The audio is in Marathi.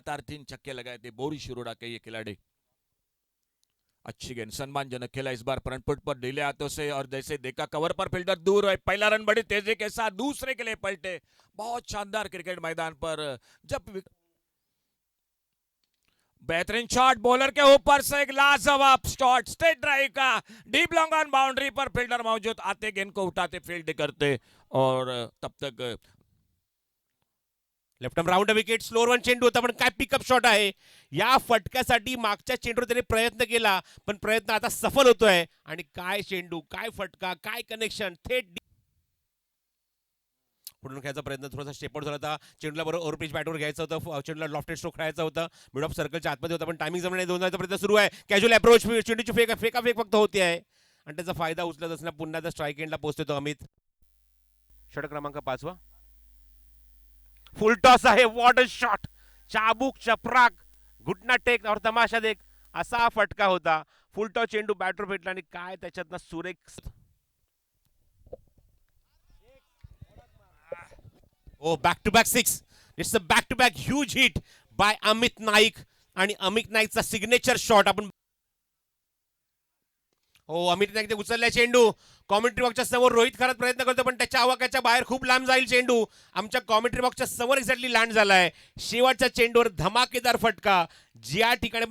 लगातार 3 छक्के लगाए थे बोरी शिरोडा के ये खिलाड़ी। अच्छी गेंद, सम्मानजनक खेला इस बार फ्रंट फुट पर ढीले हाथों से, और जैसे देखा कवर पर फील्डर दूर है। पहला रन बड़ी तेजी के साथ दूसरे के लिए पलटे। बहुत शानदार क्रिकेट मैदान पर जब बेहतरीन शॉट बॉलर के ऊपर से, एक लाजवाब शॉट स्ट्रेट ड्राइव का, deep long on boundary per fielder मौजूद, आते गेंद को उठाते फील्ड करते, और तब तक left arm round wicket, slower one चेंडू होता पण काय पिकअप शॉट आहे। या फटक्यासाठी मागच्या चेंडूवर त्याने प्रयत्न केला पण प्रयत्न आता सफल होतोय। आणि काय चेंडू, काय फटका, काय कनेक्शन, थेट पुढून खेळायचा प्रयत्न थोडासा स्टेप आउट झाला होता। चेंडूला बरोबर ओव्हरपिच बॅटवर घ्यायचं होतं, चेंडूला लॉफ्टेड स्ट्रोक खेळायचा होता, मिड ऑफ सर्कलच्या आतमध्ये होता पण टायमिंग जमणे, दोन जायचा प्रयत्न सुरू आहे। कॅज्युअल अप्रोच, चेंडूची फेकाफेक फक्त होती आहे आणि त्याचा फायदा उचलत असताना पुन्हा त्या स्ट्राईक एंडला पोहोचतो अमित। षटक क्रमांक 5वा, फुल टॉस आहे। वॉट अ शॉट, चाबूक चपराक, घुटना टेक और तमाशा देख असा फटका होता। फुल टॉस चेंडू बॅटवर भेटला आणि काय त्याच्यातनं सुरेख, oh back to back 6, it's a back to back huge hit by Amit Naik. आणि अमित नाईकचा सिग्नेचर शॉट आपण अमित नाईकने उचललाय चेंडू। कॉमेंट्री बॉक्सच्या समोर रोहित खरात प्रयत्न करतो पण त्याच्या आवाक्याच्या बाहेर खूप लांब जाईल चेंडू। आमच्या कॉमेंट्री बॉक्सच्या समोर एक्झॅक्टली लँड झालाय। शेवटच्या चेंडूवर धमाकेदार फटका, ज्या ठिकाणी